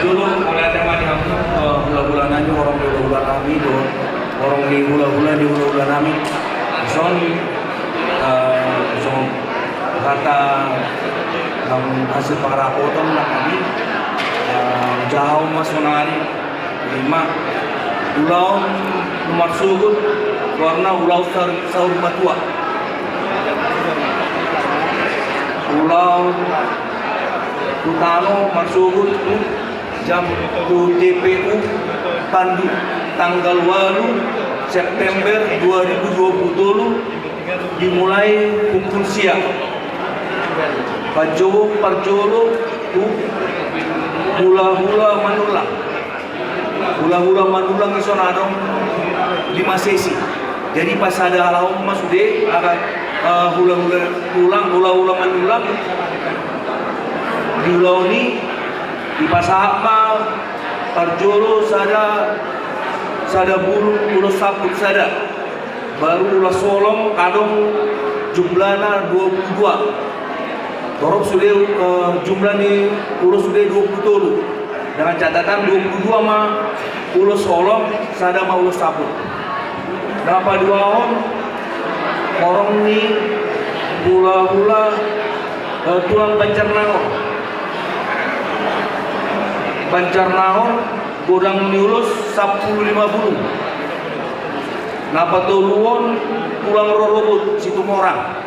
dulu oleh tema yang bulan-bulan aja orang di bulan kami do orang di bulan kami son kata yang hasil pengrapotan nak kami jauh masonari 5 ulau nomor sugut warna ulau sahur matua ulau Utano Marsugut jam TPU Pandu tanggal 8 September 2020 dimulai pukul siang Pajowo Parjolo hula-hula manulang isonadong 5 sesi jadi pas ada halau mas udah akan hula-hula manulang di ulau ini di Pasahama Parjolo sada bulu ulo saput sada baru ulah solong kadong jumlahnya 22 torok sudah jumlah ni ulo sudah 20 dengan catatan 22 mah ulo solong sada mah ulo saput dapat 2 orang ni hula-hula tulang Banjarnahor godang niulus 10-50 napa tuluon pulang rorobut situ morang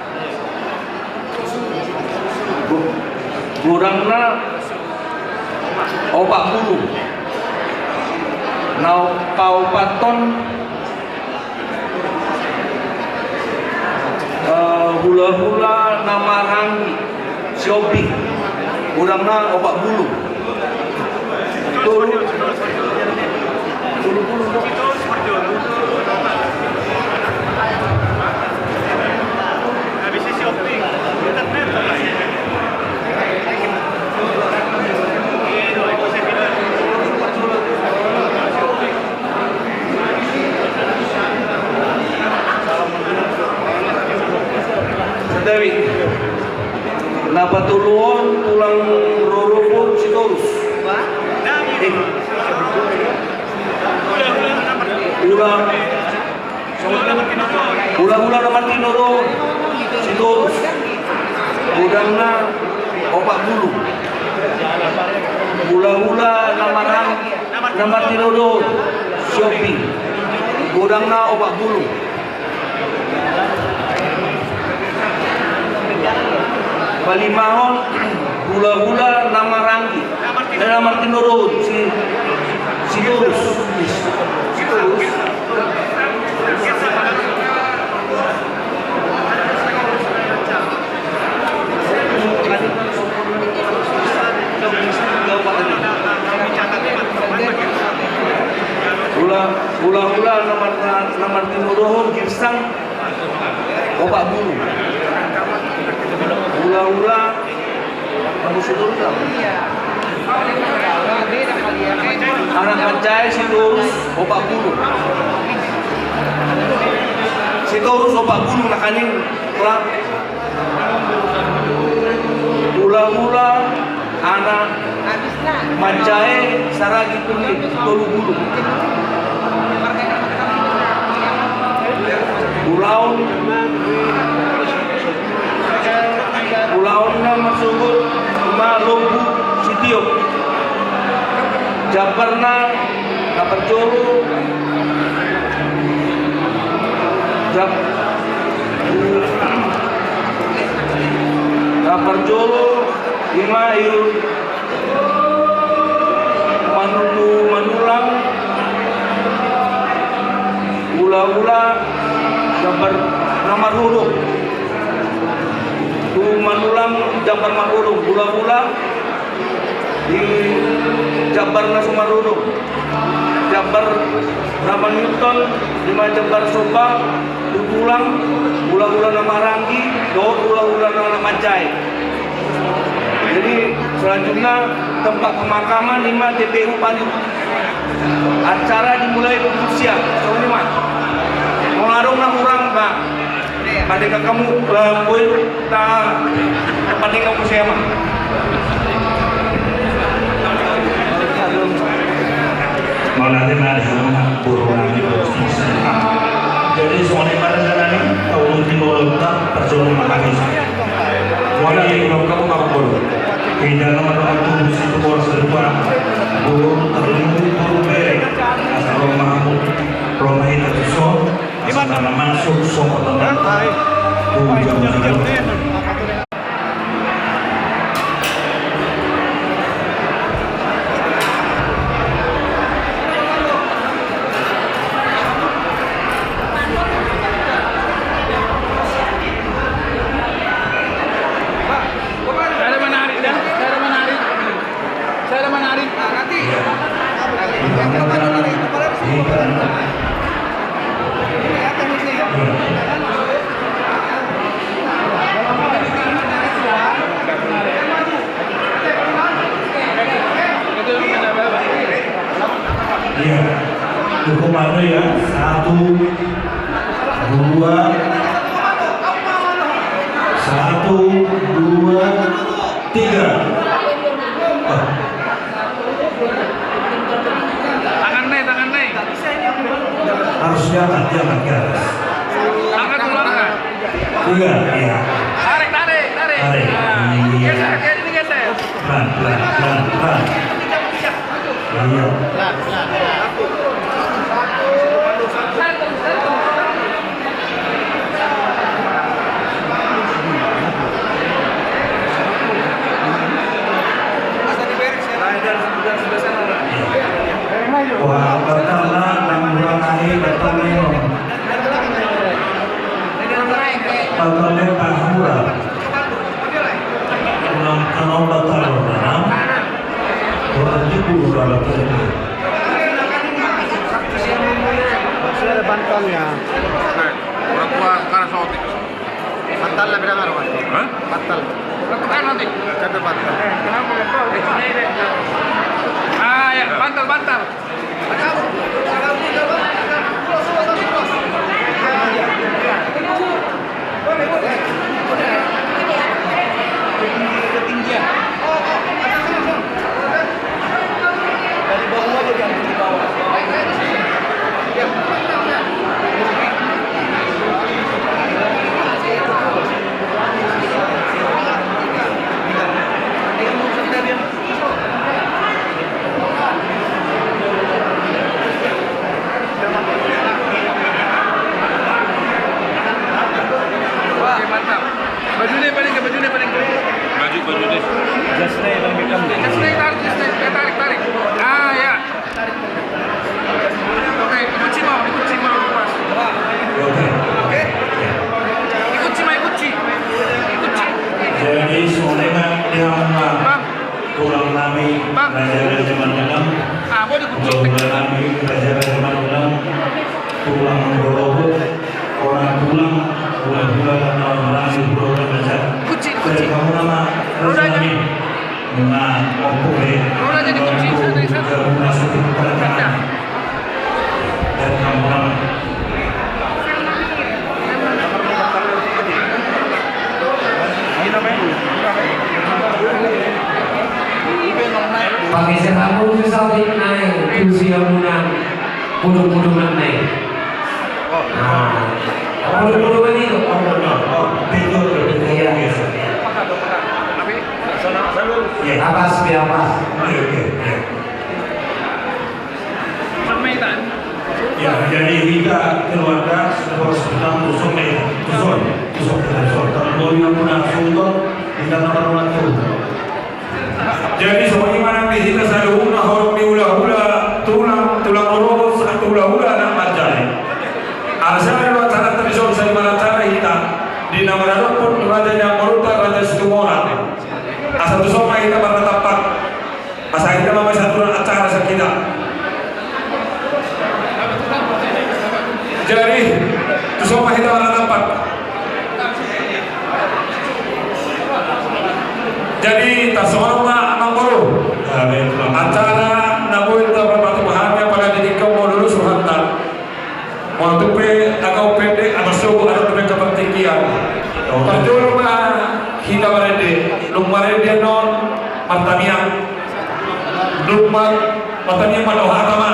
godangna 40 nau kaupaton hula-hula Namarangi Siopi godangna 40 Tulu habis shopping internet Dewi napa tuluon tulang rorobot sitorus Ulah nomor tinoro sitorus udangna 40 hula namarang nomor tinoro shopping udangna 40 Balimahon hula Namarangi nomor tinoro sitorus Hula nomor timurohon girsang 40 hula manusia turun anak Mancai sitorus 40 nakaning hula anak Mancai saragi kuning 30 Ulaon masugut Malumbu Sitiok Jabarna Kaperjolo Kaperjolo Imail Manulang Ula Jabar nomor huruf Manulang Jabar Marhurung Hula di Jabar Nasumarhurung Jabar nama Newton 5 Jabar Soba Tulang Hula Namarangi Hula nama Mancai. Jadi selanjutnya tempat pemakaman 5 TPU Palu. Acara dimulai pukul siang tahun 5 mengarung orang Pak pada kamu poin tak pandai kamu siapa na dihanap puro lagi posisi. Jadi soalnya pada jalan ini kalau timur tak perjuangan makanya. Wala yang kamu puro. Kaya naman ang tulis ito po sa lupa. Puro puro bere. Asal mahamot romay na tuso. Asal naman susok naman. Iya, hukumannya ya 1, 2, 3. Tangan naik. Harus diangkat ke atas. Angkat dulu angkat. 3, iya. Tarik. Iya. Geser. Pelan. Iya. Wah, bertala dan bulan air bertala. Bertala pahura. Ulang kanal bertala dalam. Orang jebul dalam terjadi. Sudah ada bantalnya. Orang tua karena sotik. Bantalnya berapa orang? Hah? Bantal. Lakukan nanti. Ada bantal. Kenapa betul? Ya, bantal. Ketinggian. Dari bawah aja diambil di bawah. Bajunya paling. Baju deh. Jasnya yang hitam. Tarik. Ya. Oke, kunci mau lepas. Oke. Kunci. Jadi soalnya yang kurang nami pelajaran zaman ulang. Mau dikunci. Kurang nami pelajaran zaman ulang. Pulang berobot. Orang pulang nasi berobot belajar. Kunci. Kamu nama nami. Dengan opore. Rodanya dikunci. Kamu masuk ke perjalanan. Dan kamu nama. Pakai serabut susah naik, kursi bangunan, pudung-pudungan naik. Pudung-pudungan itu. Iya. Apas. Ya, jadi kita keluarga sedang tusuk. Kalau yang punya sultan, kita nomor 1. Jadi sebagaimana kita selalu orang di hula-hula tulang urus atau hula-hula anak marjai. Asal dua cara tradisional saya cara kita di nama pun raja yang merupakan raja Situmorang. Asal tu semua kita bertempat. Masa kita mau satu acara kita. Jadi tu semua kita bertempat. Jadi tak semua mangkoro. Acara nabuin tak berpatu bahagia pada diri kamu dulu suhanta. Waktu agak pendek masuk ada tu kepertikian. Perjuru kita berada lumare non martamiang lumar martamiang pada agama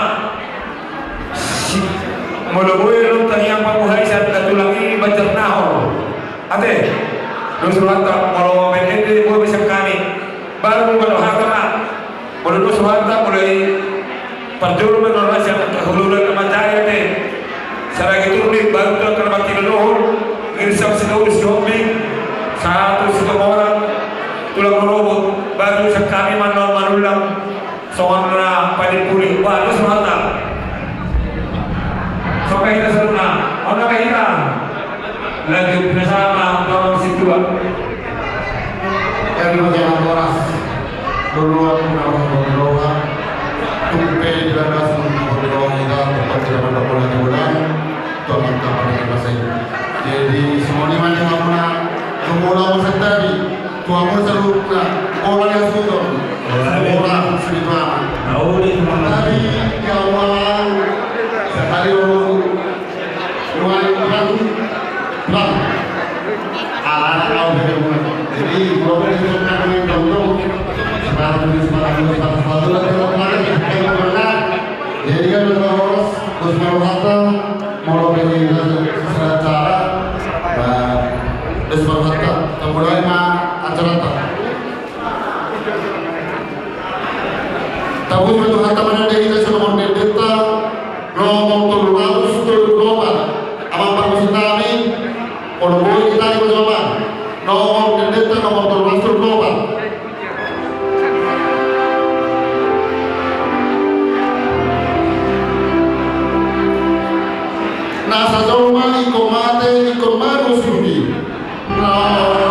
Mula-mula lu tanyang pamuhay sa katulang ini Banjarnahor. Ate, lu suwanta kalau PND boleh bisa kami. Baru berdoa Mula suwanta mulai perjuru menolak siapa kehuluran Majaya ate. Sarang itu nih baru terkena tinuhur. Ngirisam sinau disombing. Satu orang tulang robot baru sekali manulang soal na padipuli baru suwanta. Sampai kita seruna, orang kahira lagi bersama orang situa. Yang dibagian orang duluan berdoa, tumpe jaga berdoa kita tempat tidak pada bulan Tuhan kapan kita jadi semua iman yang mana semua tadi Tuhan seluruhnya orang yang sudah orang spiritual. Tadi kawan sekali Bang, anak kau jadi kalau kita dengan contoh sekarang jadi kan terus merata mau pilih secara terus merata kemudian acara tahu itu kata mana kita semua mendeta ngomong terlalu global apa permisi kami kalau boleh kita ikut sama nomor mendeta nomor terlalu global nasa zoma ikomate ikomano sudi nasa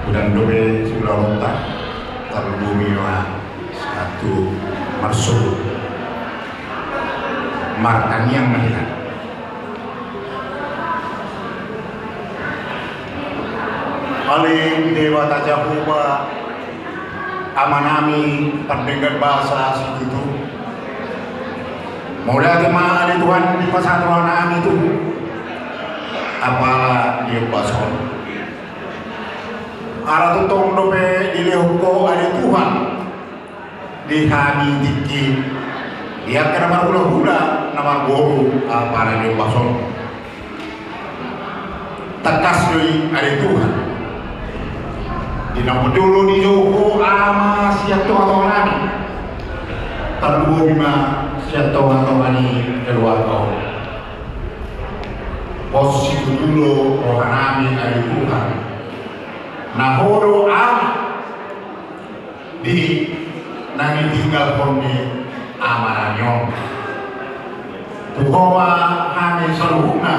Udang dobe sudah lontar terbumi satu marsul markan yang melihat Alim Dewa Tajahuba amanami pendengar bahasa situ mulai jemaah di Tuhan di pasatuan kami itu apalah dia bason arah tutong dope dilehuko ada Tuhan di kami diki dia kena hula-hula nama guru para di pason. Tekas dari ada Tuhan. Di nama dulu di Joko ama siap atau nani. Terlalu bima siap atau nani keluar kau. Posisi dulu rohani ada Tuhan. Nah hodo di nani tinggal poni amananyo. Tuhoma kami seluruhnya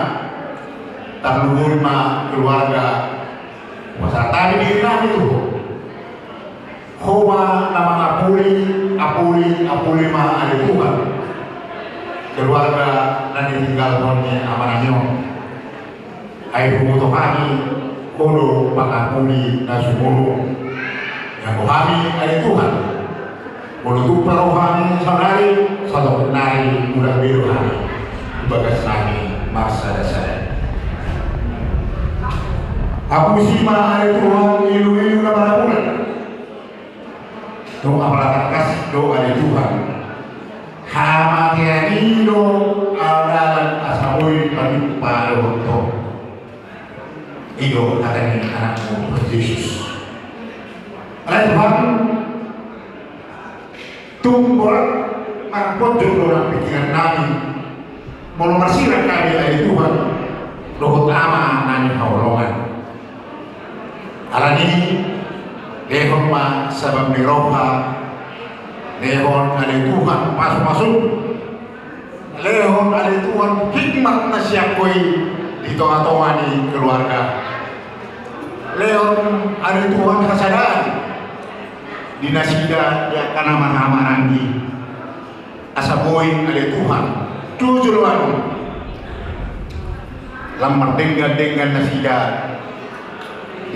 terlalu lima keluarga masa tadi di nani itu. Homa nama apuli ma ada Tuhan. Keluarga nani tinggal poni amananyo. Air butuh kami kodo pangapuli nasumulu yang kami ada Tuhan. Untuk perohani saudari satu nari mudah biru kami bagas nani masa dasar. Aku sima ada Tuhan ilu na parapunan. Doa pelakas doa ada Tuhan. Hama tianido adalan asabui kami paruto. Ido akan anakmu Yesus. Oleh Tuhan, tumpul mangkot dalam pikiran kami, mau mersiran kami dari Tuhan, rohot ama nani haulongan. Alani lehon ma sabab ni roha, lehon ada Tuhan masuk, lehon ada Tuhan hikmat na siap koi di tengah-tengah di keluarga. Leon ada Tuhan kesadaran di nasida ya karena mahamarandi asaboy ada Tuhan tujuan lamar dengan nasida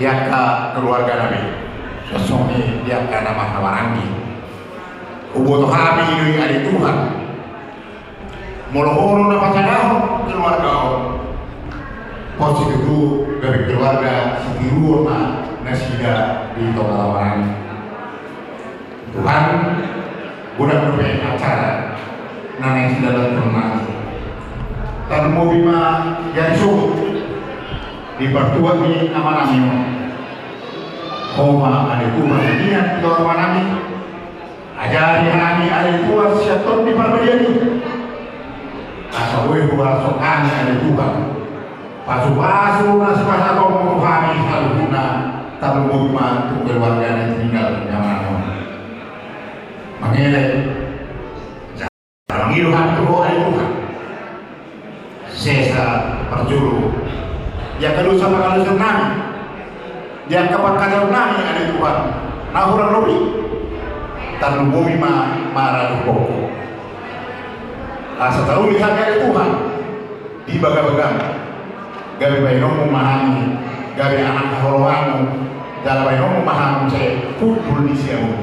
ya ke keluarga nabi sesungguhnya ya karena mahamarandi ubuh kami ini ada Tuhan molohono na pasadaho keluarga posisi itu dari keluarga Sikiru nasida di Tongalawan. Tuhan budak berbagai acara nana yang sudah pernah dan mau bima yang suhu di pertuan di amanamio koma ada Tuhan niat Tuhan nami ajari nami ada Tuhan siaton di perbedaan asal buat sokani ada Tuhan pasu-pasu nasi-nasi kau mau kami selalu guna terlalu bantu keluarga yang tinggal di zaman mengelak dalam hidup Tuhan Tuhan sesa perjuru yang kedua sama kalau senang yang kepakatan nami ada Tuhan nah orang lebih terlalu bumi marah pokok setelah lihat ada Tuhan di baga-baga gabi bainomu memahami gabi anak kaholoanmu dalam bainomu memahami saya pukul di siamu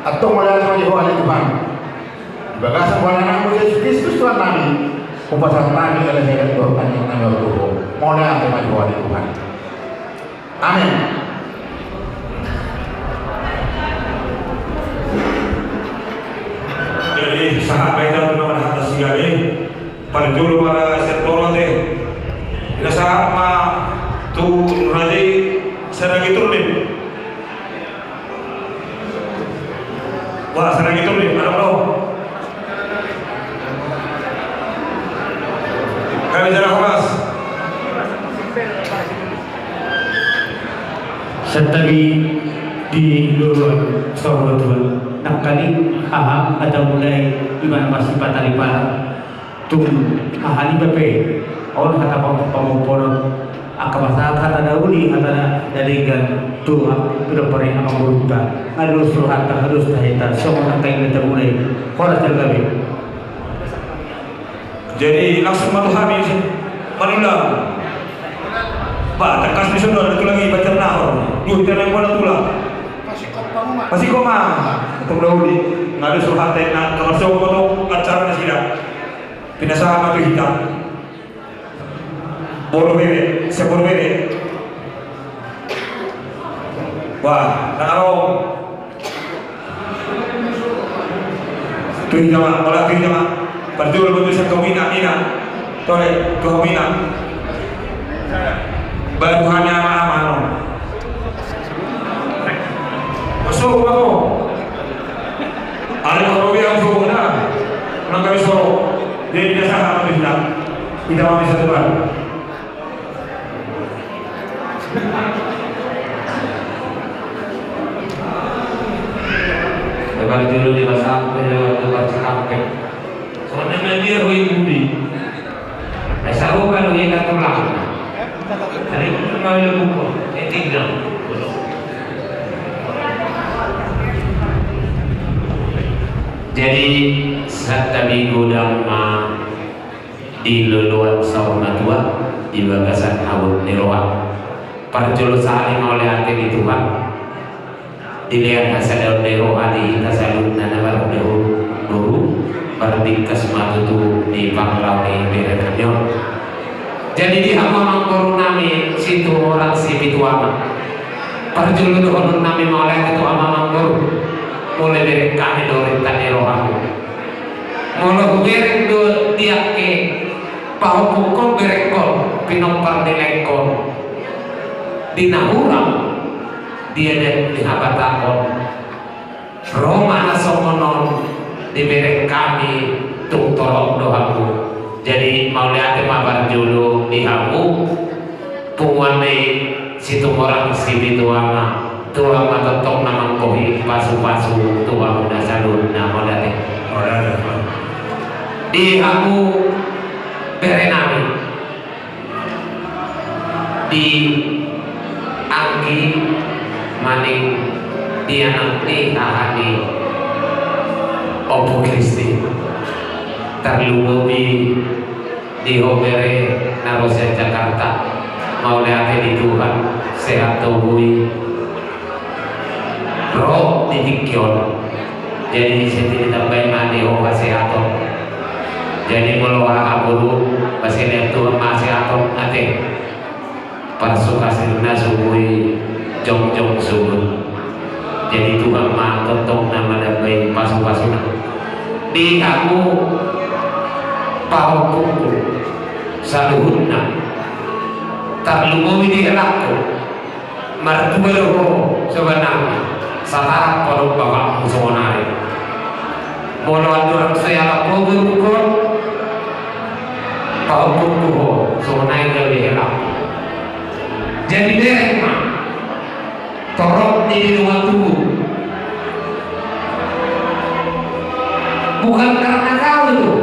atau melihat sama Yehova Tuhan bagasan buat anakmu Yesus Kristus Tuhan kami upasat kami oleh saya Tuhan yang nama Tuhan modal sama Yehova Tuhan amin. Jadi sahabat kita teman atas segala pada dulu para sektor teh ina sama tu raji serang itu nih wah serang itu nih ada bro kami jalan keras Setagi di luar Tuhan nak kali haha ada mulai iman masih pataripa tum ahali bepe orang kata pemupon akabasa kata dahuli kata dari gan tu sudah pernah apa berubah harus surat harus tahita semua nak kain kita mulai koras tergabe jadi langsung matu habis manulang pak tekas di sana itu lagi baca nahor duh tenang bola tulang masih koma ketemu dahuli ngadu surat tahita kamar semua acara nasidah pinasama tu hitam boro bere sebor bere wah nakaro tu hitam bola tu hitam betul-betul sa kumina-mina tole kumina baru hanya ama-ama masuk ako ada kalau yang suruh na nang kami suruh dia biasa kami tidak bisa tebar lebar dulu di masa lebar Cikampek soalnya dia hui budi saru kalau ia kata ulang dari mengambil buku tinggal jadi satabi gudama di luluan sauna tua di bagasan awut niroa parjul saling oleh hati di Tuhan dilihat hasil niroa di tasalun nanabar dulu berdingkas matutu di panglau di berekanyo jadi di amamang korunami situ orang si bituama parjul dohon nami maulai itu amamang koru mulai dari kami dorin tani rohamu mulai berek do dia ke pahupukon berekon pinompar dilekon dinahurang dia dan dihabatakon Roma nasomonon diberek kami tung tolong doamu jadi mau lihat mabar julu dihamu punguane situ orang si bituama tuang matotong namang kohi pasu-pasu tuang dasalun nama dati dihamu berenami di anggi maning dia nanti ahani Opo Kristi terlumumi di Homere Narosya Jakarta mau lihat di Tuhan sehat tubuhi roh didikion jadi di sini ditambahin mandi obat sehaton jadi meluah aburu masih lihat Tuhan masih aton nanti parsukasirna subuhi jong-jong subuh jadi Tuhan mah tentong nama dan baik pasu-pasuna di aku pahukuku saluhunna tak lumumi di elakku martuberoho sebenarnya satarap pada bapak musonari mulawan durang saya laku berukun pahukuku sonai lebih elakku jadi derek mah torok di luar tubuh bukan karena kau itu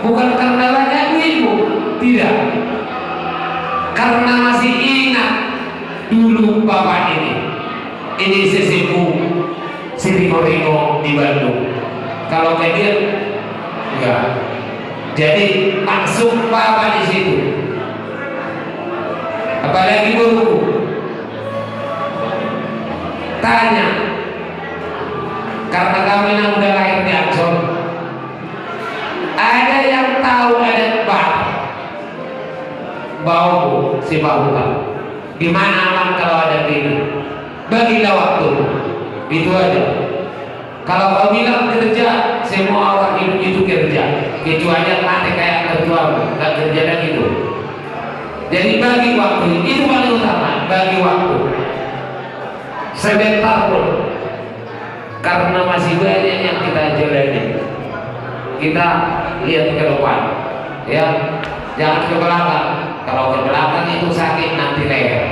bukan karena banyak ibu tidak karena masih ingat dulu bapak ini sesimu Siriko-riko di Bandung kalau kayak dia enggak jadi langsung bapak di situ apalagi buku tanya karena kami yang udah lahir di Ancol ada yang tahu adat bau si bahuka gimana aman kalau ada ini bagilah waktu itu aja kalau kau bilang kerja semua orang hidup itu kerja kecuali mati kayak ketua gak kerja dan itu jadi bagi waktu itu paling utama bagi waktu sebentar pun karena masih banyak yang kita jalani kita lihat ke depan ya jangan ke belakang kalau ke belakang itu sakit nanti leher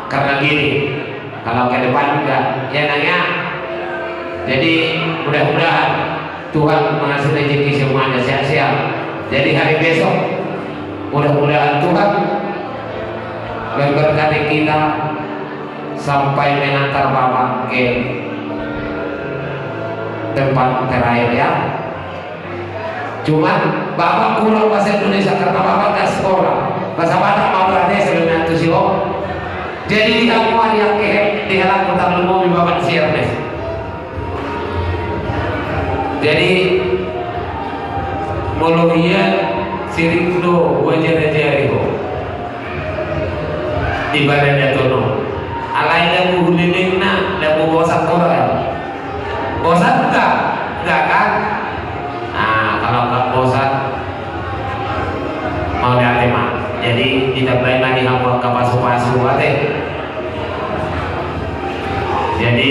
karena gini kalau ke depan enggak ya nanya jadi mudah-mudahan Tuhan mengasih rezeki semuanya sehat-sehat jadi hari besok mudah-mudahan Tuhan memberkati kita sampai mengantar Bapak ke tempat terakhir ya cuman Bapak kurang bahasa Indonesia karena Bapak gak sekolah bahasa Batak mau berarti sebelumnya itu sih jadi di kamuan yang di halang kota Lumumi Bapak Siernes jadi Mologia Sirikdo Wajarajariho di badan Jatono alai lagu hulilingna lagu bosan koran bosan enggak kan nah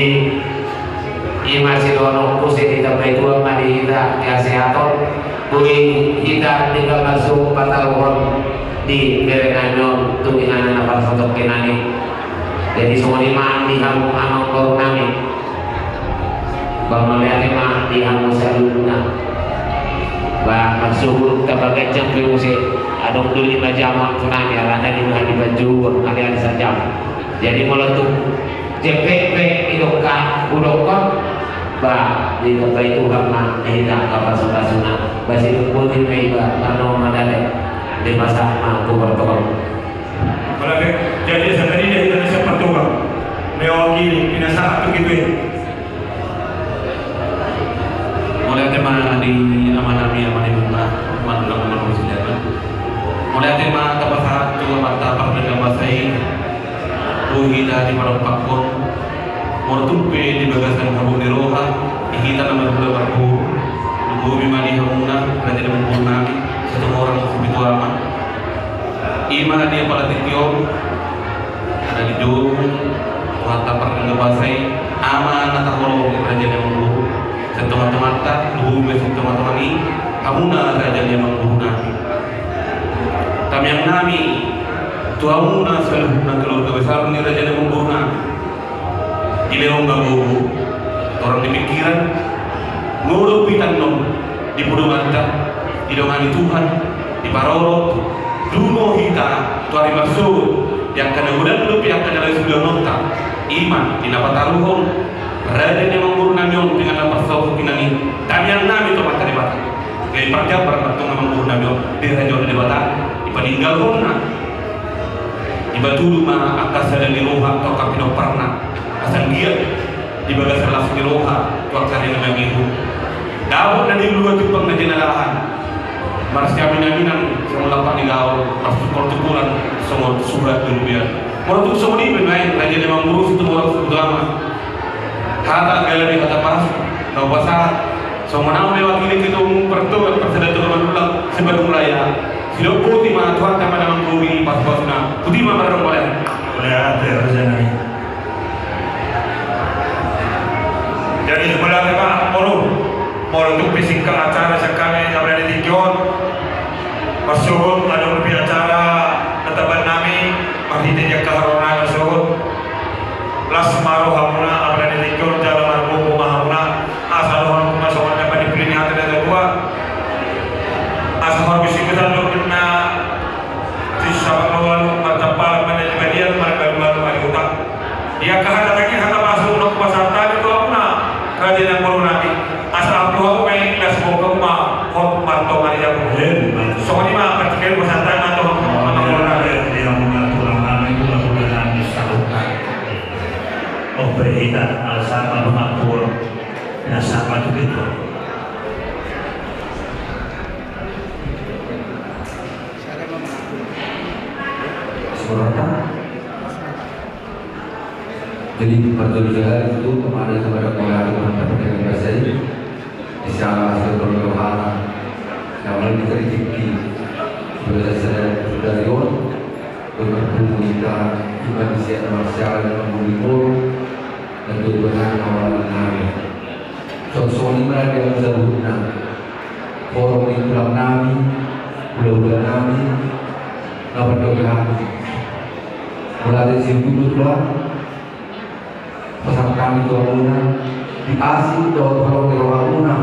Jadi ima sidono kusi kita baitua madi kita kesehatan bui kita tinggal masuk patalon di berenano tuingan anak sotok kenani. Jadi semua lima di kamu amang baru nami bang melihat lima di kamu saluna bang masuk tabagai jam musik adong dulu 5 jam tsunami alana di hari baju kalian saja. Jadi kalau tuh JPP udokon ba di tempat itu karena tidak kapal sunah basi kumpulin meiba karena madale di masa aku bertolong. Jadi tadi dia Indonesia Portugal mewakili pinasa itu gitu ya. Mulai tema di amanami bunga mandulang manusia sejalan. Mulai tema tabasa tu mata pagdagang basai buhida di Parang Pun Mortumpe di bagasan kabung di Roha ihita nama bulan barbu bumi mani hamuna raja dan menggunami satu orang sebitu aman ima dia pada titiong ada di jauh mata pagdagang basai ama nata holo raja dan menggunami satu mata bumi satu mata mani hamuna raja dan menggunami kami yang nami tuamuna selalu nak keluarga besar ni raja dan menggunami ilewong gago orang di pikiran nguruk pitanong di pudumanta idongan Tuhan di parorot dumo hita tuari maksud yang kena udan lup yang kena sudah nonta iman dinapataruhon raja yang mengurung namion dengan lapar sauh kinani kami nami itu mata debata gaya perjam berpatung mengurung namion di raja di debata dipaninggal honna dibatu rumah akas dan di roha atau kapino pernah asal dia di bagas kelas di roha waktu yang mengihu dawat dan di luar tupang na jenalahan maras kami naminan semua lapan di gaul masuk kortukulan semua surat dulu biar mortuk semua ini bermain raja memang burus itu orang utama kata galeri kata pas tahu bahasa semua nama mewakili kita umum pertua persada turun ulang sebelum raya hidup putih mana Tuhan sama dalam bumi pas-pasna putih mana barang boleh Ada raja nami. Jadi sebenarnya Pak mau untuk fisik ke acara sekali yang berada di John masuk ada lebih acara ketaban nami masih tidak keharunan masuk las maru hamuna berada di John jalan marbu hamuna asal orang masuk dapat dipilih hati dari dua asal orang bisa kita dorna di sabang matapal manajemen mereka baru ada utang dia kehadapannya kata masuk untuk pasar tadi itu apa raja yang baru nanti asal aku main kelas buku mah kok marto mari aku soalnya mah pertikaian pesantren atau apa nanti dia mengatur kami itu lakukan nanti salukan berita alasan mengatur dan sama begitu jadi perjuangan itu kemarin kepada pengaruh mantap dengan bahasa ini di sana hasil perlawanan yang mulai dikritiki sudah Rion berkumpul kita iman siap masyarakat dan mengumpul dan tujuan awal nami sosok mana yang sebutnya forum di pulang nami pulau nami dapat doa mulai dari dulu tuh pesan kami tuamuna di asing doa kalau dirawamuna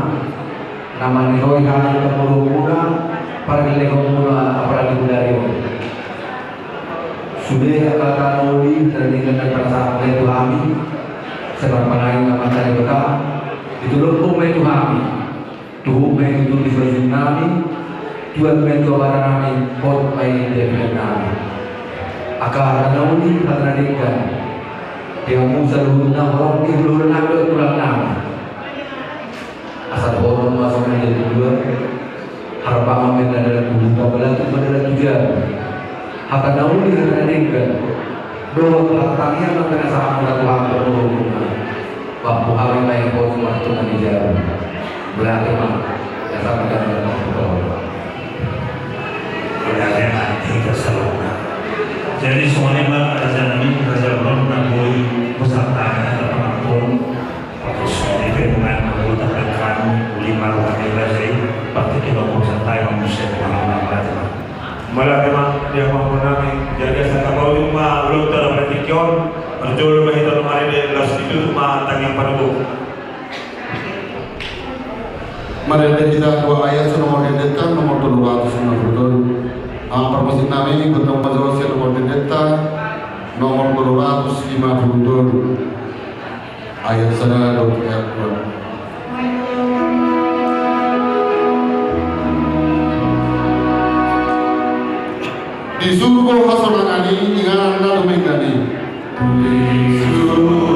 nama niroi kami kemulumuna para dilekomuna apalagi budaya sudah kata nuli terdengar perasaan itu kami sebab panai nama dari kita itu lumpur itu kami tuh itu di nami tuan itu barang kami pot main dari kami akar nuli karena dia yang Musa dulu orang di luar naga pulang nama asal orang masuk menjadi dua harapan amin adalah buka belakang adalah tujuan akan daun di sana juga dua belakangnya akan kena sama Tuhan berhubungan waktu amin yang kau cuma Tuhan dijaga belakang mah yang sama dengan Tuhan belakang nanti keseluruhan Jadi semuanya Raja Nabi, Raja Ron, Nabi, beserta ada penonton, profesional dengan anggota rekan 5 orang Raja ini, pasti kita beserta yang musik pengalaman Raja. Malah memang dia mampu nabi, jadi saya tahu cuma belum terprediksion, berjual begitu kemarin di kelas itu cuma tanggung panuh. Mari kita dua ayat nomor dendeta nomor 260. Permusik nami bertemu majelis nomor dendeta nomor 250. Ayat sana ayat di surga hasanani ingaran na dumegani. Di surga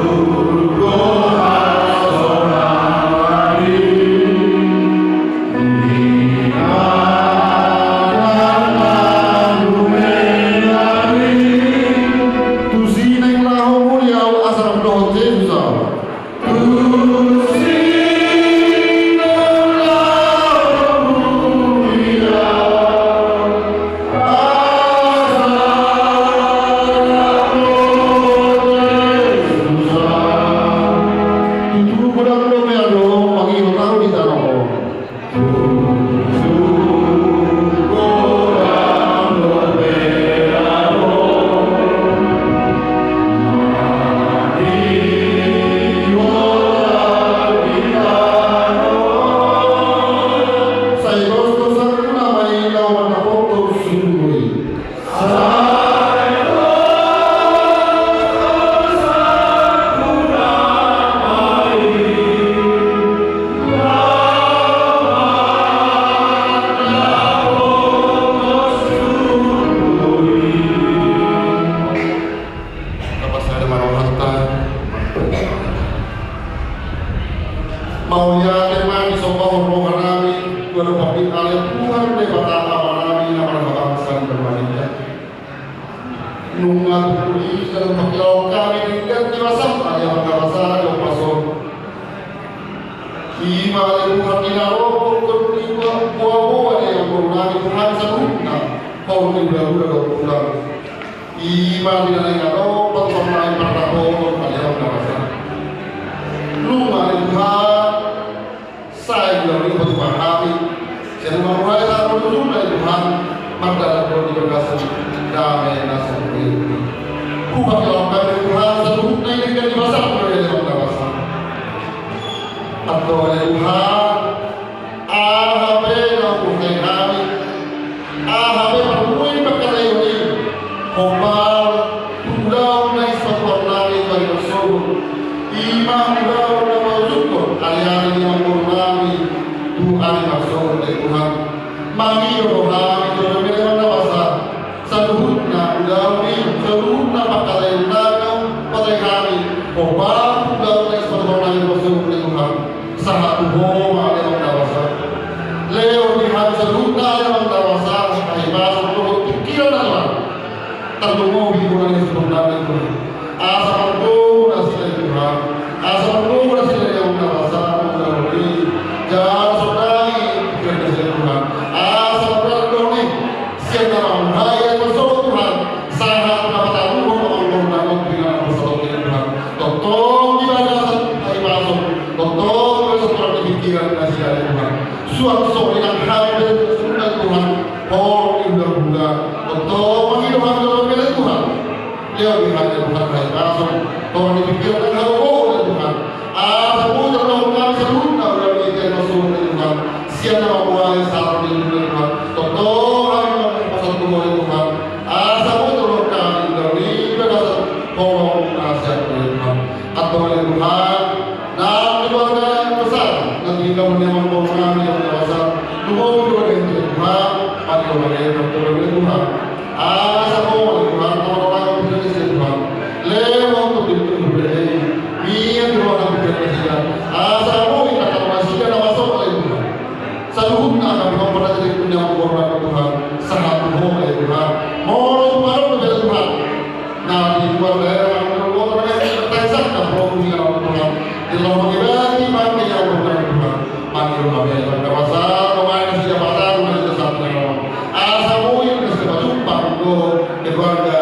keluarga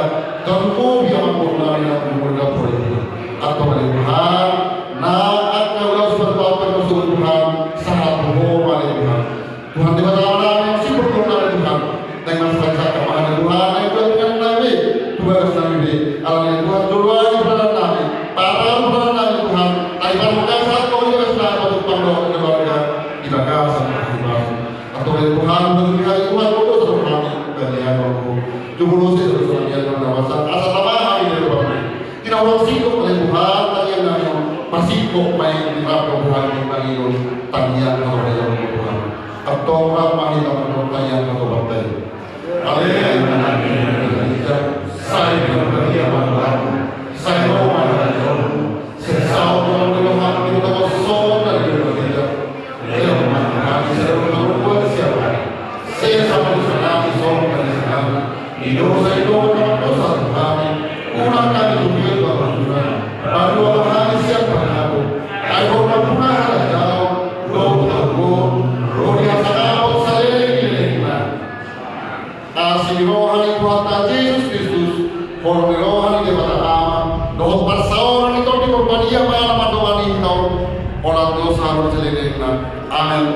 Tuhan bagi hari Tuhan bodoh sama kami kalian aku jumlah saya terus kalian bernawasan asal tamah ini dari Bapak tidak orang sikap oleh Tuhan kalian yang masih kok main di dalam Tuhan yang bagi tanian kepada Tuhan atau orang mahi dalam tanian kepada Tuhan. Amin. Saya berdiaman Tuhan. Saya mohon Tuhan. Sesau Tuhan Tuhan kita kosong dari kita. Saya mohon saya berbuat siapa? Saya sama dengan kosong dari sana. Hidup saya dengan dosa kami. Kurang kami tujuan Tuhan Tuhan. Lalu hari siapa aku? Aku pernah ada jauh tahu. Roh yang sangat saya ini. Asli rohani Tuhan Yesus Kristus, hormi rohani kepada aman, doa persawaran itu diperbadia mana manuani itu, orang dosa harus selesai. Amin.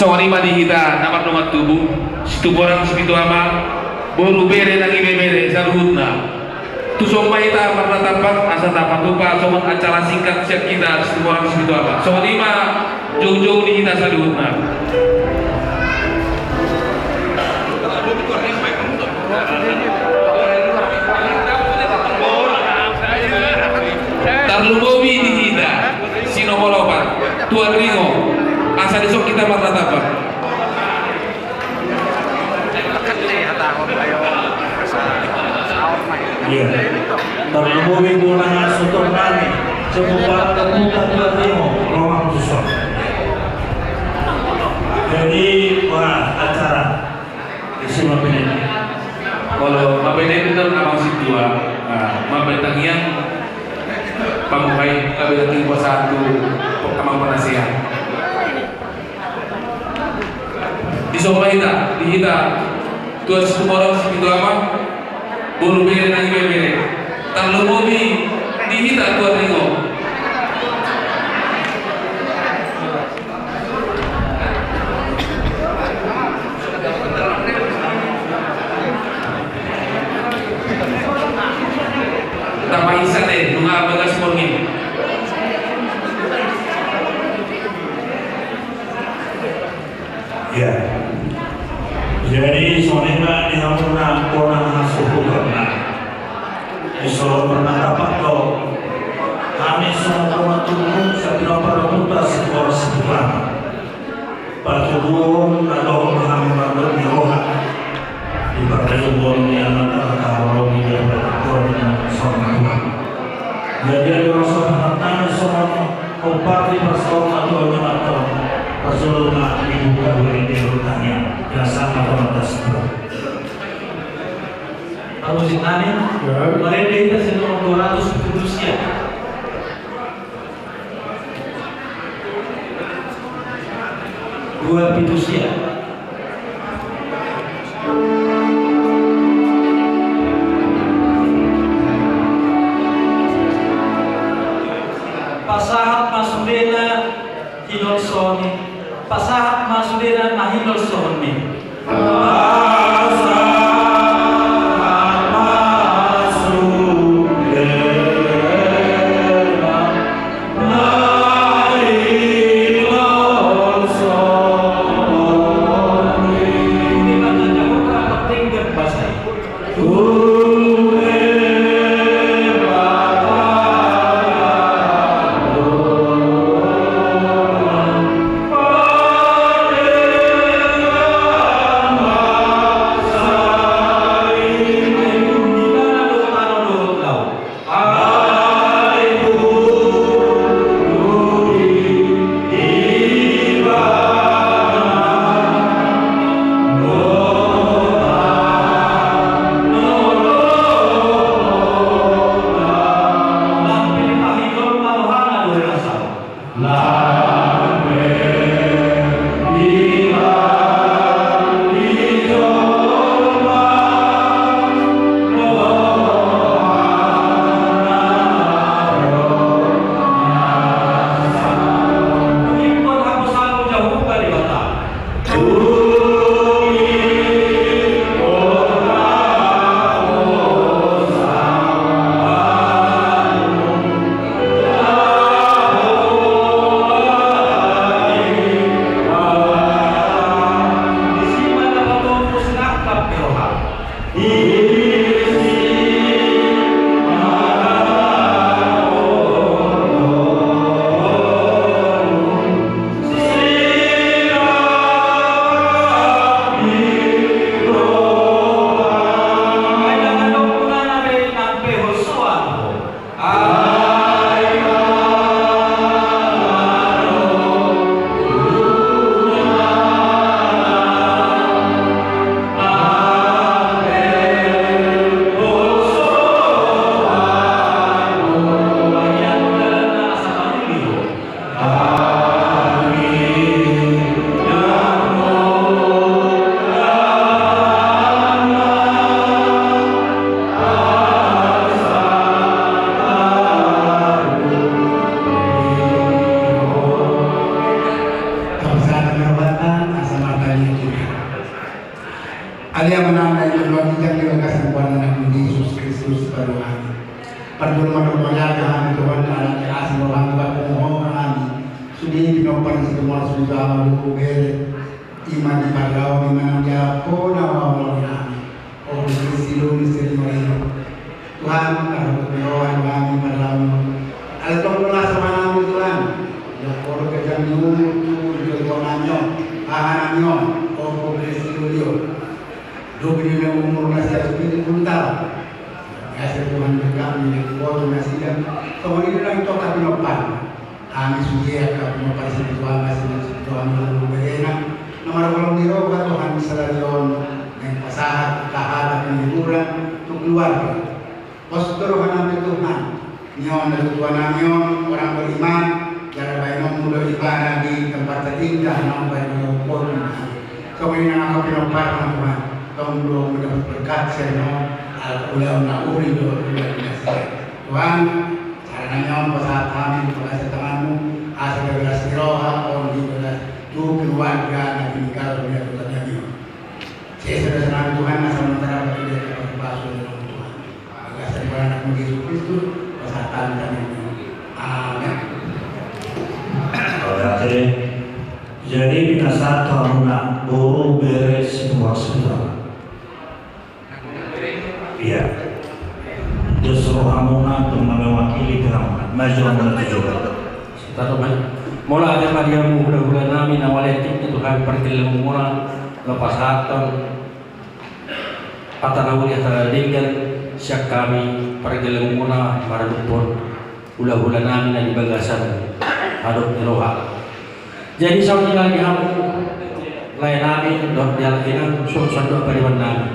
Sawari madi kita namat nomat tubuh situ borang segitu ama boru bere lagi bere saluhutna tusong mahita marta tapak asa tapak lupa sobat acara singkat siap kita situ borang segitu ama sawari ma jauh-jauh di kita saluhutna tarlubowi di kita sinomolopat tuan ringo asa besok kita martatapan. Iya. Terlebih bulan sutor nani, sebuah terbuka bertemu ruang susah. Jadi acara isi mabene. Kalau mabene itu abang situa, mabetang yang pamukai abang kuasa satu kamang penasihat. Disomba kita, di kita tuan situ orang situ apa? Bulu bere nanti bere. Tarlo mobi di kita tuan ringo. Tambah isan deh, nunga bagas morgin. Ya. Jadi sonena dihampuna orang hasuhu karena Isolo pernah dapat lo kami semua turun sabila para putra sebuah sebuah patulun atau menghambat nyawa di pertemuan yang antara orang yang berkuat dengan sama Tuhan. Jadi ada rasa hati semua kompati bersama Tuhan atau Rasulullah dibuka oleh derutanya yang sama terbatas. Kalau musim nani, kemarin kita senang 200 rupiah. Dua pitusia. Pasahat masudena hinol soni. Pasahat masudena mahinol soni. Alia menanda itu dua bijak dengan kesembuhan anak Yesus Kristus pada kami. Perjuangan berbanyak kami Tuhan anak kasih Tuhan berpemohon kami. Sudi pinopan semua sudah malu bere iman di parau iman dia pona malu kami. Oh Kristus Kristus Marino. Tuhan kalau berdoa kami parau. Alat tolonglah sama kami Tuhan. Ya kalau kejam dulu itu konanyo, ahananyo, oh Kristus Dio. Dua umur masih seperti buntal. Kasih Tuhan berkami yang kuat masih dan kemudian lagi tokat pinopan. Kami sudah akan pinopan Tuhan masih Tuhan lalu berenak. Nomor kolom diro Tuhan selarion yang pasahat kahalat hiburan untuk keluarga. Postur hanam Tuhan. Nyon dari Tuhan nyon orang beriman. Cara baik mudah ibadah di tempat terindah nampak pun. Kemudian aku pinopan Tuhan. Tahun 20 mendapat berkat saya al-ulam na'uri Tuhan caranya pasahat kami pakai tanganmu asal beras roha on di beras tu keluarga nabi nikah dunia Tuhan yang saya sudah senang Tuhan asal mentara bagi dia dapat basuh dalam Tuhan agar saya anak Yesus Kristus pasahat kami amin. Berarti jadi kita satu anak buru beres semua sudah. Iya. Justru hamuna untuk mewakili Tuhan. Maju menuju. Teman, mula ada Mariamu bulan nami nawaletik Tuhan pertilamu mula lepas haton patanawu di antara linggan siak kami pertilamu mula maradupon ulah-ulah nami na di bagasan hadap ni roha. Jadi sa tinggal gihapon lain namin do dialkinan susunod pa riwan namin.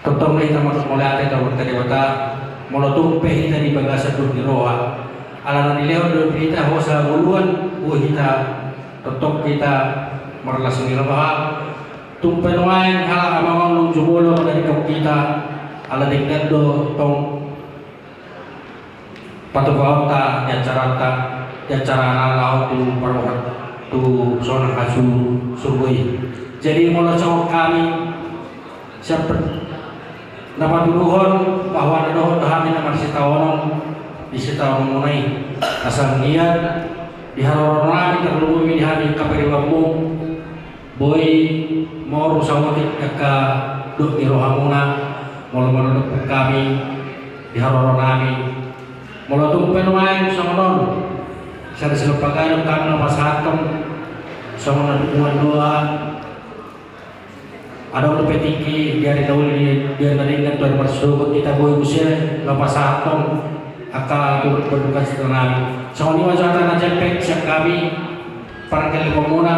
Totoo na itang mulai ito magkaliwata mula tumpe kita di bagasan do ni Roa. Ala ni Leon do kita ho sa uluan kita totoo kita marlasong ilabaha. Tumpe nuain hala amang nung jumulo dari kita ala dignan do tong patugawta yang cara laut tu perbuat tu sonang hasu survei. Jadi mula cowok kami siapa dapat duluhon bahwa dohon kami nama di setahun mengenai asal niat di haroran kami terlalu di hari kaperiwamu boy mau rusawakit kaka duk di rohamuna mula kami di haroran kami mula tu penuain sama sa pagkain kami na masatong sa mga dukungan doa ada udah petiki dari tahun ini dia naringan tuan bersukut kita boy usir lapasatong akal turut berduka setelah sa mga wajah na jempek siya kami parang kali pemuna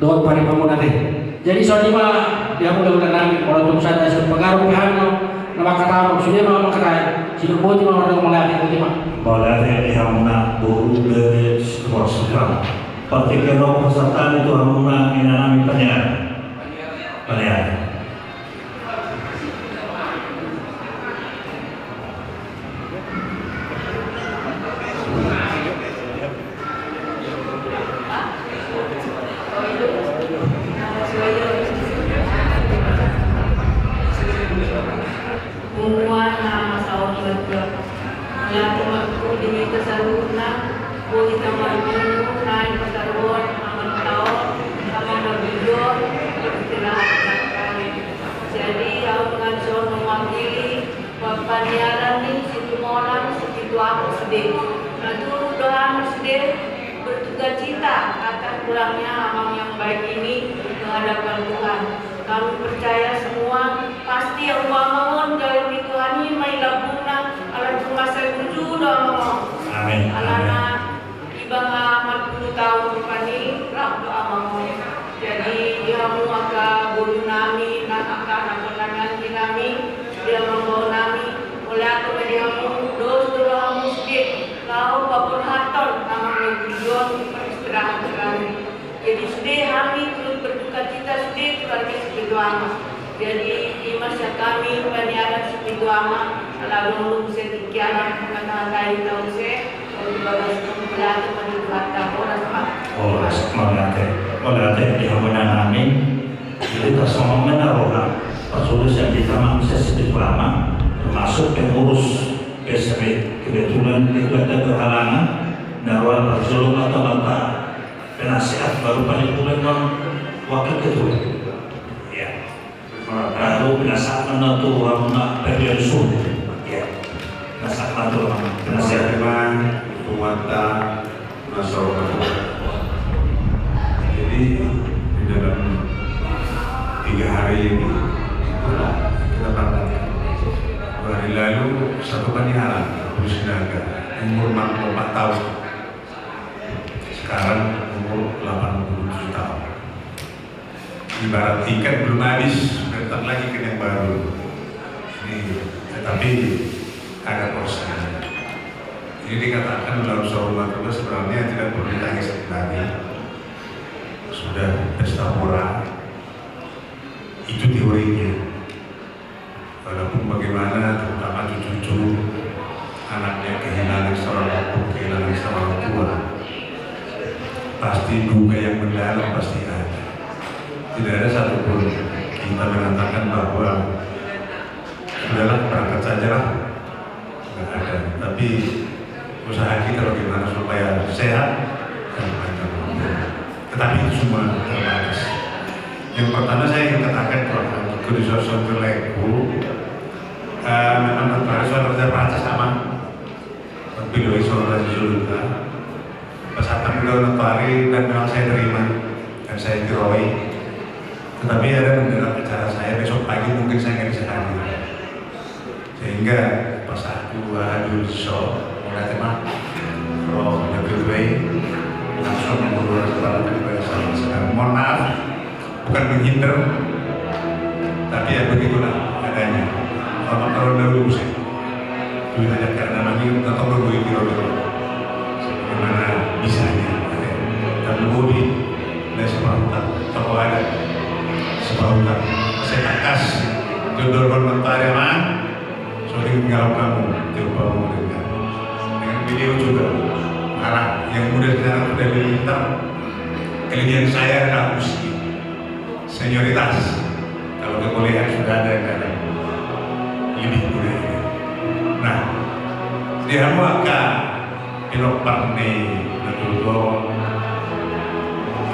doon pa rin pemuna din jadi sa lima dia mudah-mudahan namin kalau tunggu sa pagkaroon pihan na makatawag sudah mga makatawag sinubuti mga orang malaki ko lima Balai hamuna buru dari sebuah sekarang. Partikel peserta itu hamuna inanami penyanyi. Berduka cita atas pulangnya amang yang baik ini menghadapkan Tuhan. Kami percaya semua pasti yang bangun dalam Tuhan ini mai labuna alat kumasa tuju dalam Amin. alana ibang 40 tahun pani rabdo amang. Jadi dia mau aka bulu nami nak akan kami dia membawa nami oleh aku dia mau dos doang sedikit lau babur haton amang tujuan peristirahat kami. Jadi sudah kami turut berduka cita sudah keluarga Spirituama. Jadi di masa kami penyiaran Spirituama lalu belum sekian pengetahuan lain tahu saya untuk bagas belajar menjualkan orang sama. Orang melate di hubungan kami kita semua menaruh pasulus yang ditamam Spirituama termasuk pengurus PSB kebetulan tidak ada kehalangan naruhan Rasulullah atau penasihat baru paling bulan wakil ketua ya baru penasihat menentu warna periode suhu ya penasihat menentu penasihat memang Tuwata Nasarulah. Jadi di dalam 3 hari ini kita praktekkan 2 hari lalu satu paniharan Rusinaga umur 64 tahun sekarang umur 87 tahun. Ibarat ikan belum habis, datang lagi ke yang baru. Ini, tetapi ada prosesnya. Ini dikatakan dalam Rasulullah sebenarnya tidak perlu ditangis lagi. Sudah pesta pora. Itu teorinya. Walaupun bagaimana, terutama cucu-cucu anaknya kehilangan seorang bapak, kehilangan seorang tua. Pasti duka yang mendalam pasti ada. Tidak ada satupun kita mengatakan bahwa sudahlah berangkat saja lah, nggak ada. Tapi usaha kita bagaimana supaya sehat dan panjang umur. Tetapi itu semua terbatas. Yang pertama saya ingin katakan bahwa kedudukan terleku memang terbatas suara baca sama video suara juga. Pesantren beliau notari dan memang saya terima dan saya diroi. Tetapi ada mendengar acara saya besok pagi mungkin saya nggak bisa hadir. Sehingga pas aku hadir show mulai tema roh lebih baik langsung menghubungi kepala kepada saya sedang. Mohon maaf, bukan menghindar, tapi ya begitulah adanya. Kalau dahulu saya dulu aja karena lagi atau dulu kira-kira bagaimana bisanya. Dan budi dari separutan atau ada separutan saya takas jodoh komentar mah sorry tinggal kamu coba mau dengan video juga arah yang mudah sekarang sudah diminta kelebihan saya adalah usia senioritas kalau kebolehan sudah ada yang ada lebih mudah. Nah dia maka pilot parne betul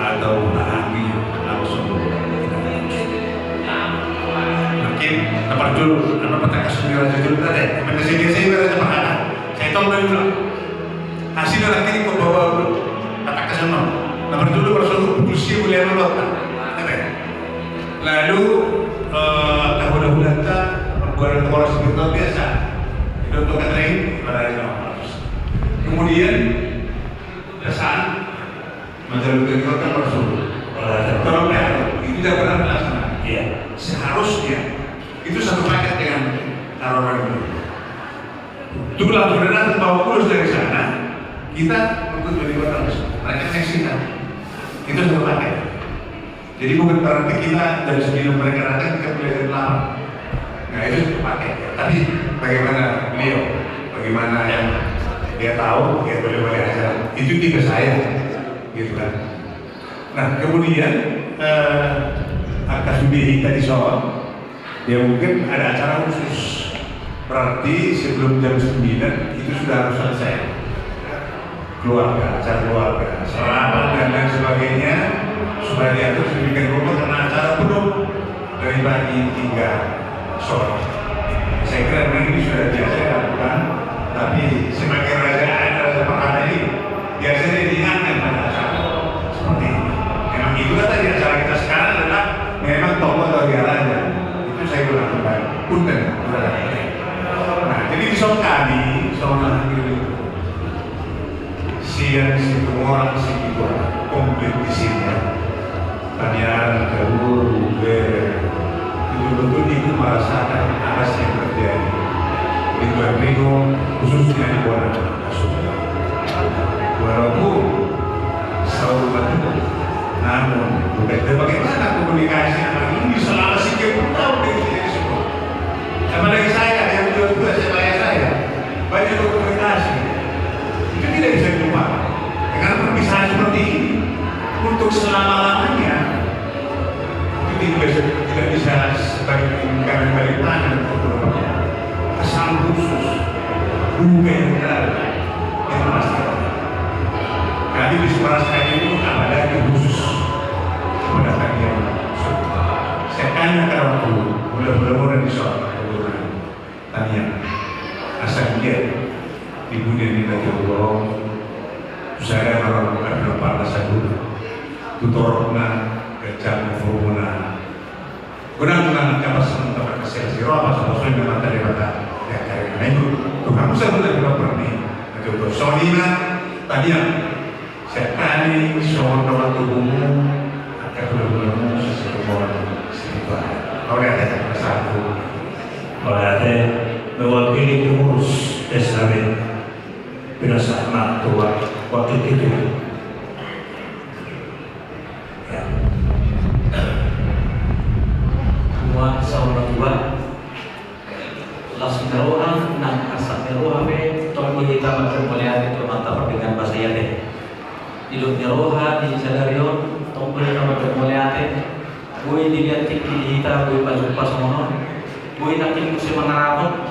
atau ahli langsung mungkin nomor dulu nomor petaka sendiri aja dulu tadi menjadi saya berada makanan saya tahu dulu hasilnya lagi kok bawa dulu petaka sana nomor dulu bersama kursi boleh menolak lalu dahulu-dahulu kita perbuatan pola spiritual biasa itu untuk catering pada kemudian perasaan majelis kegiatan bersama kalau itu tidak pernah dilaksanakan. Iya. Seharusnya itu satu paket dengan taruhan itu. Itulah sebenarnya bawa kurus dari sana kita untuk jadi kota mereka seksikan itu satu paket. Jadi bukan berarti kita dari sebelum mereka datang kita boleh lama. Nah itu satu paket. Tapi bagaimana beliau, bagaimana yang dia tahu, dia boleh aja. Itu tiga saya. Gitu kan. Nah kemudian Akasudi tadi soal ya mungkin ada acara khusus berarti sebelum jam 9 itu sudah harus selesai keluarga, acara keluarga, sarapan dan lain sebagainya supaya diatur sedemikian rupa karena acara penuh dari pagi hingga sore. Saya kira ini sudah biasa dilakukan, tapi sebagai raja pekan ini biasanya diingatkan pada acara seperti ini. Memang itu kata di acara kita sekarang adalah memang tokoh dari raja. Itu saya ulang kembali. Punten. Nah, jadi di soal kami, soal ini siang situ orang situ komplit di sini. Tanian, Gabur, itu betul itu merasakan apa sih yang terjadi. Itu yang khususnya di Buana Kasuda. Walaupun selalu betul. Namun, bagaimana komunikasi anak ini selama sekian tahun dengan semua. Apalagi saya yang juga saya banyak komunikasi. Itu tidak bisa dilupakan. Dengan perpisahan seperti ini, untuk selama-lamanya itu tidak bisa sebagai kami balik tangan kesan khusus bunga yang berada yang pasti. Kali di suara saya itu apalagi khusus kepada kalian. Saya tanya ke waktu bulan-bulan di soal tanya asal dia ibu dan kita jauh saya orang ada pada satu tutorna kerja formula guna kapas teman kesel siro apa sebab memang dari kata ya karena itu kamu sudah berapa nih itu sonina tadi saya kali soal nama tubuhmu akan benar-benar sesuatu orang spiritual. Kau lihat ada satu berarti mewakili pengurus Islam Pirasatna tua waktu itu. Ya. Semua saudara tua langsung terulang nang asap terulang tolong kita macam melihat itu mantap dengan bahasa Yade. Hidup roha di sadarion tombol nama termuliate gue dilihat tinggi kita gue baju pas mono gue nanti musim mengarapun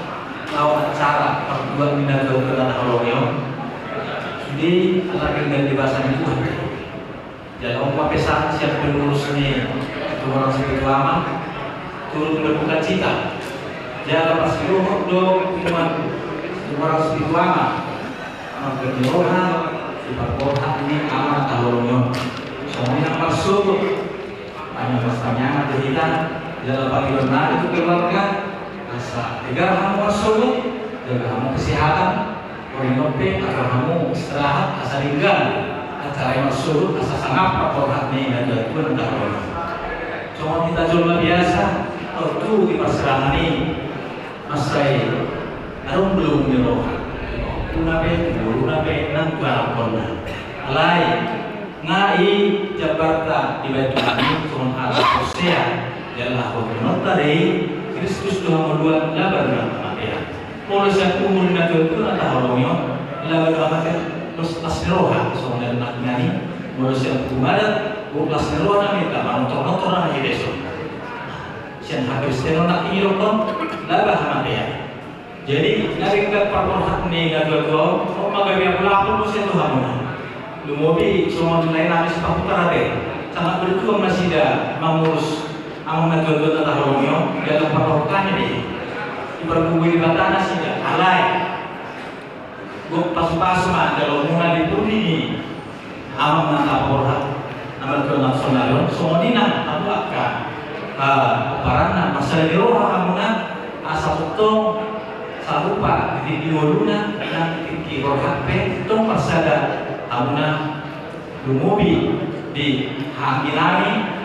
lawan acara berdua minat jauh ke tanah Holonyo di anak yang dibahas itu jadi orang pesan siap pengurus ini itu orang segitu lama turun berbuka cita jangan pas dulu dong minuman orang segitu lama orang berdoa Perkotaan ini amat tahunnya semuanya masuk hanya pertanyaan kita dalam pagi benar itu keluarga asa jaga kamu masuk jaga kamu kesehatan Orinope atau kamu istirahat asa ringgan acara yang masuk asa sangat pakorat nih dan jatuh entah apa. Cuma kita jual biasa atau di perserangan ini masai arung belum diroha. Unape nang tuarapona. Alai ngai Jakarta di Baitul Muqaddas ala Hosea jalah hotonota dei Kristus Tuhan dua labar nama dia. Polis yang umur na itu atau horomio lalu apa terus asroha soalnya nak ngani polis yang kumadat bukas asroha nami tak motor nami besok sian habis teno nak irokon labah nama dia jadi nabi kita perforhat nih gak tua oh magabi yang pelaku musim Tuhan mana lumobi semua nilai nami sepaku terade sangat berjuang masih dah mengurus amun na tua atau horomio dalam perforhatnya nih berkumpul di batana sih alai gua pas-pas mah kalau mulai dipuni amam nang porha amal ke nasional semua dina aku akan parana masalah di roha amuna asal tong salupa di dimoluna nang di roha pe tong pasada amuna lumubi di haminami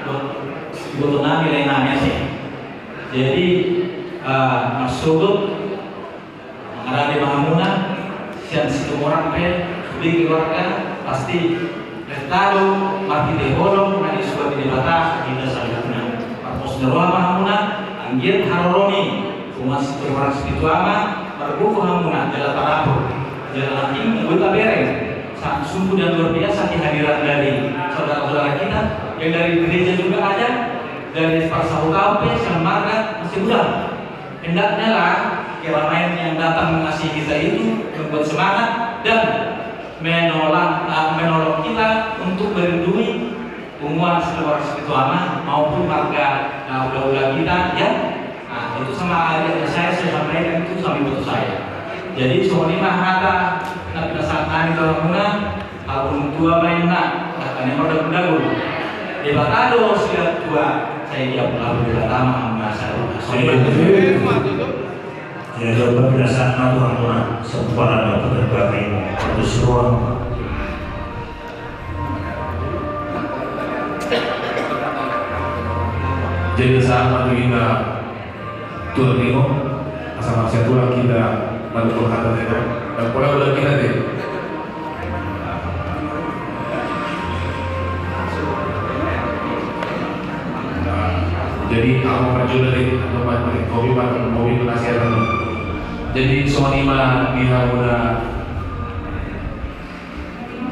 gotonami lainnya sih jadi masuk mengalami mahamuna siang situ orang pe di keluarga pasti retalo mati deholong nadi sudah di bata kita salahnya parpos nerwa mahamuna anggir haroroni cuma situ orang situ ama berbuku hamuna jalan tarapur jalan ini buta bereng sangat sungguh dan luar biasa kehadiran dari saudara-saudara kita yang dari gereja juga ada dari Parsahu Kaupe sama Marga masih udah hendaknya lah keramaian yang datang mengasihi kita itu membuat semangat dan menolong kita untuk melindungi umuan seluruh spiritual maupun marga ulah-ulah kita ya. Nah itu sama adik saya sampaikan itu sama ibu saya. Jadi semua ini mah kata nak saat itu muna tahun tua mainna katanya pada berdagul di Batado sudah tua saya dia pulang pertama masa ya coba berdasar natural sempurna dapat berbagai terus ruang jadi saat kita turunio asal masih tulang kita bantu kata itu dan pola udah kita deh jadi aku maju dari tempat kopi makan mobil penasihat jadi semua lima dihamuna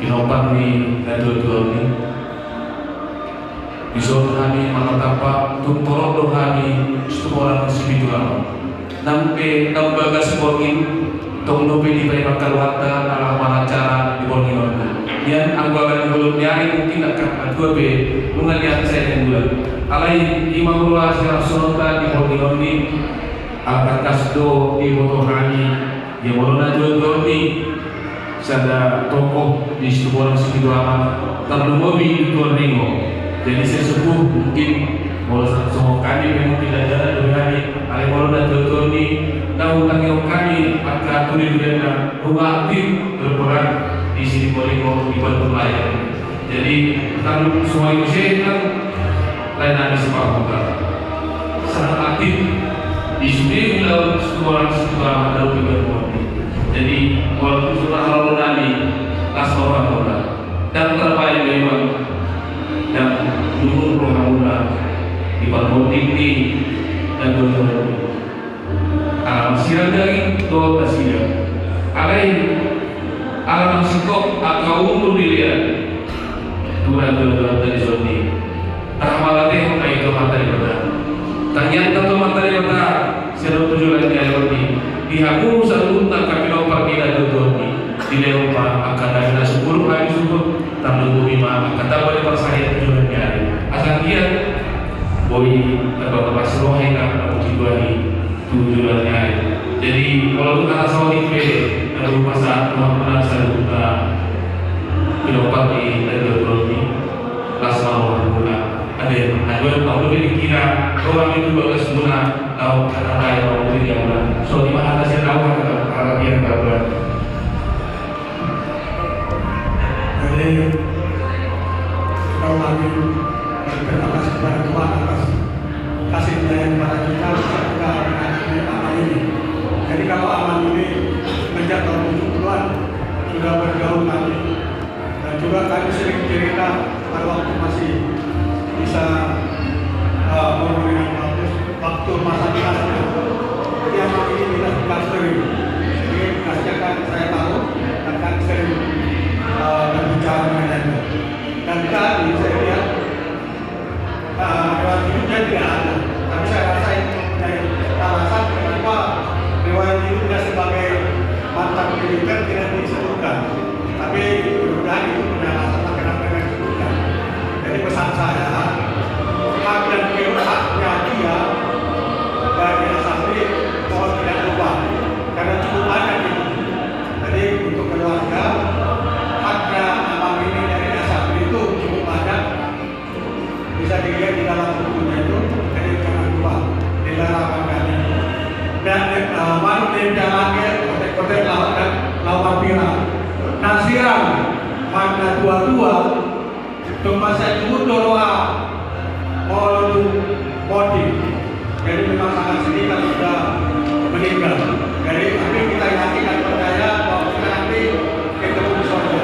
dinopan ni dan dua-dua ni Isor kami mangatapa tumporok do kami orang spiritual nampe nambaga sporgin tong dope di pai makaluhata ala mahacara di borgin yan ang bagan gulung nyari mungkin akan dua be mungalian saya yang bulan alai imam ruas yang sonta di borgin ni atas do di motorani yang bolona dua ni sada tokoh di sebuah spiritual terlumobi di Borneo. Jadi saya sepuh mungkin mau sama kami memang tidak jalan dengan kami. Kalau mau dan tuan ini tahu tanggung kami maka tulis dengan rumah aktif berperan di sini boleh mau dibantu layan. Jadi kalau semua itu saya kan lain ada sebab bukan sangat aktif di sini kalau semua orang dalam dibantu. Jadi walaupun sudah lalu kami tas orang dan terbaik memang dan dulu rohana di Palmotik ini dan dulu alam sirah dari doa kasih alain alam sikop akau umur dilihat dua dari zoni rahmalate mengenai itu materi benar tanya tentu materi benar seru tujuan yang ini dihaku satu tak kami lompat kita doni di lewat akan ada 10 hari subuh tanggal 25 kata boleh persahaya tujuannya asal dia boleh terbawa serohai kan aku tujuannya jadi kalau itu kata sawah di lalu masa Tuhan selalu kita dilompat di dalam ini kelas mau ada yang tahu lebih kira orang itu bagus guna tahu kata lain orang itu yang so di mana saya tahu kata yang berbuat Jadi kalau kami berterima kasih kepada Tuhan atas kasih sayang kepada kita menghadapi aman ini. Jadi kalau aman ini sejak tahun 70-an sudah bergaul kami, dan juga kami sering cerita pada waktu masih bisa ngomong dengan bagus waktu masa dinasnya. Jadi aman ini kita suka sering. Jadi dinasnya kan saya tahu dan kan sering berbicara mengenainya. Dan tadi saya lihat riwayat hidupnya tidak ada, tapi saya rasa itu mempunyai alasan kenapa riwayat hidupnya sebagai mantan militer tidak disebutkan. Tapi mudah-mudahan itu punya alasan kenapa tidak disebutkan. Jadi pesan saya, hak dan haknya dia dari Asabri mohon tidak lupa, karena cukup banyak itu. Jadi untuk keluarga haknya Amang ini dari Asabri itu cukup banyak, bisa dilihat di dalam bukunya itu. Jadi jangan lupa dilarang kami. Dan manut di jalannya kotek-kotek lawan dan lawan pira. Nasiran makna dua-dua masa itu doa mau modi. Jadi memang sangat sedih kalau sudah meninggal. Jadi tapi kita yakin dan percaya bahwa kita nanti ketemu di surga.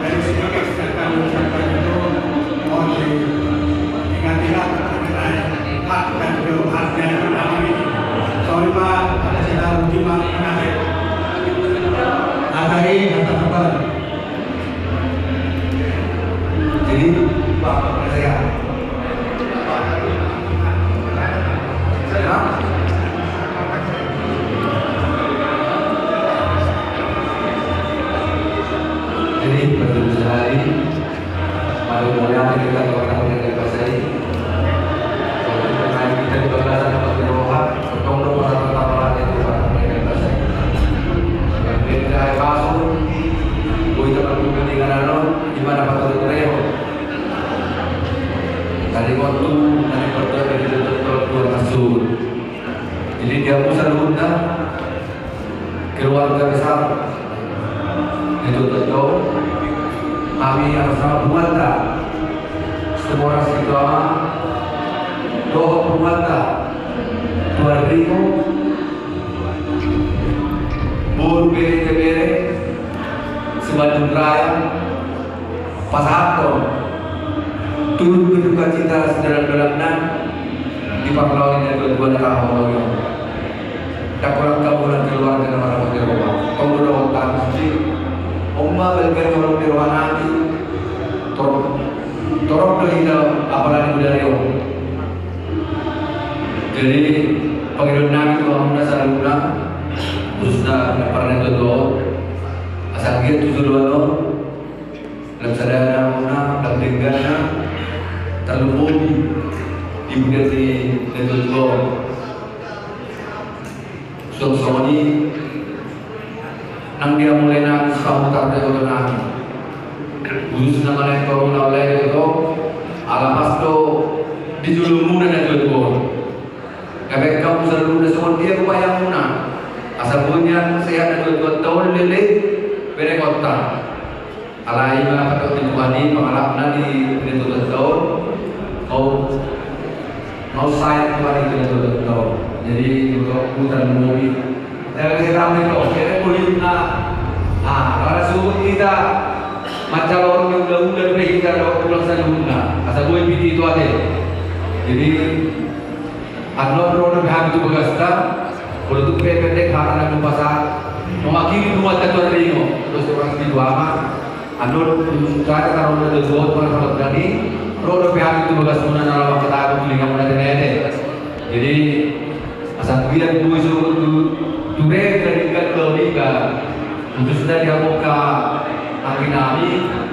Dari sini kita akan mengucapkan itu mohon diingat-ingat mengenai hak dan haknya itu ini. Sorry Pak, ada saya uji Pak menarik. Akhiri kata kabar. Jadi Pak saya jadi betul sekali pada mulanya kita orang yang dikuasai karena kita juga belajar untuk berdoa berdoa pada pertama itu orang yang dikuasai yang kita kasus kita perlu dengan di mana patut tereo dari waktu dari berdoa dari betul masuk. Jadi dia pusat undang keluarga besar itu tentu kami harus sama buatlah semua orang sekitar doa buatlah 2000 buru bere sebandung raya pasato turun berduka cita sederhana di pahlawan yang kedua negara Allah. Tak kurang kabulan keluarga dan orang di rumah. Kamu doa tak mesti. Umma belger orang di rumah nanti. Torok terhidap apalagi dari orang. Jadi panggilan nabi Tuhan muda saluna khususnya pernah itu asal kita tujuh dua dalam sadara muda dalam tinggalnya terlebih dibuat di tentu Soni nang dia mulai nangis kamu tak ada orang nangis khusus nama lain kau mulai itu alamas tu dijulumu dan itu kabeh kamu selalu dah semua dia upaya muna asal punya sehat dan itu tahun lele bere kota alai mana patut dibuani pengalapna di itu tahun mau saya kembali ke itu tahun. Jadi untuk putar mobil, saya kami itu, kita kulit karena suhu kita macam orang yang udah kita ada pulang sana guna, asal gue piti itu ada. Jadi, anak orang yang itu bergasta, kalau tu pendek karena nak pasar, mewakili dua tatuan ringo, terus orang itu ama, anak cara kalau udah dua orang kalau berani, orang yang itu bergasta mana dalam waktu aku kuliah mana ada. Jadi asal bilang dua suruh dure dari Katolika khususnya dia muka akhirnya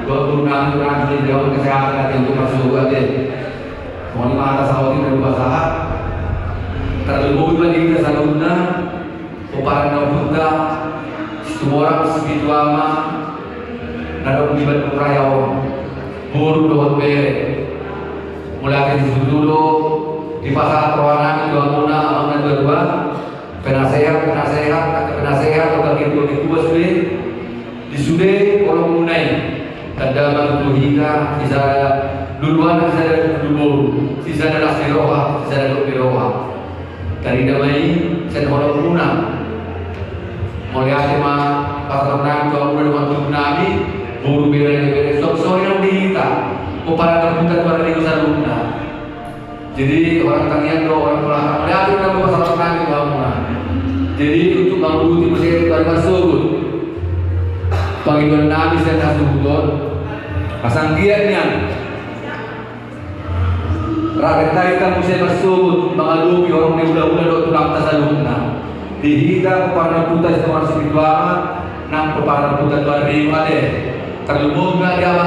berguna orang di dalam kesehatan untuk masuk ada mohon maaf Saudi dan bahasa terlebih lagi kita saluna uparan Buddha semua orang segitu lama ada akibat perayaan buru dohot bere mulai dari dulu di pasar peruangan dua muna amangan dua penasehat atau kaki dua sudah di sudah kalau munai dan Tanda matutuhina, sisa duluan, sisa dulu, sisa adalah siroha, sisa adalah piroha. Dari damai, saya tolong guna. Mulai tema pasangan kau udah waktu nabi, buru bere sok yang dihita, upaya terbuka pada di Saruna. Jadi orang tangian do orang pelakar, mulai ada nama pasangan nabi bangunan. Jadi untuk mengurus masjid dari masuk, panggilan nabi saya kasih pasang giatnya. Rakyat kita mesti masuk mengalupi orang yang udah dok tulang tasaluna. Dihita kepada putar seorang spiritual, nang kepada putar dari mana? Terlumur nggak dia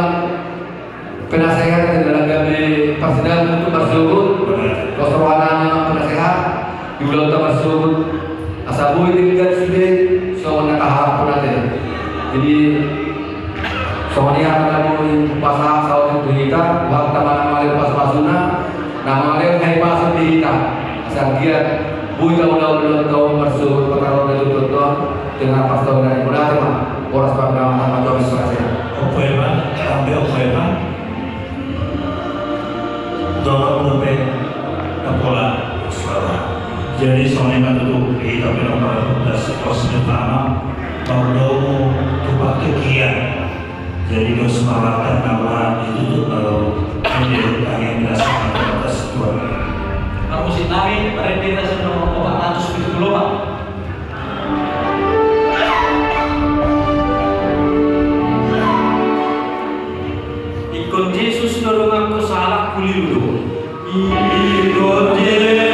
penasehat dalam kami persidangan untuk masuk. Kosorwana memang penasehat, diulang masuk. Asabu ini kan sudah soalnya tahap pun ada. Jadi soalnya kamu pasang saud itu kita, waktu mana malam pas masukna. Nama dia kayak masuk di kita, asal dia bukan udah tahu masuk perkara itu dengan pastor dari mulai mah orang sebab nama doa Israel. Opoema, ambil opoema. Doa lebih pola suara. Jadi soalnya itu kita bilang pada proses pertama perlu tupak kekian. Jadi dos maratan nama itu kalau menjadi yang dirasakan atas Tuhan. Kamu si nabi mereka sedang membawa 470 Pak. Ikut Yesus dorong aku salah kuliru. Ikut Yesus.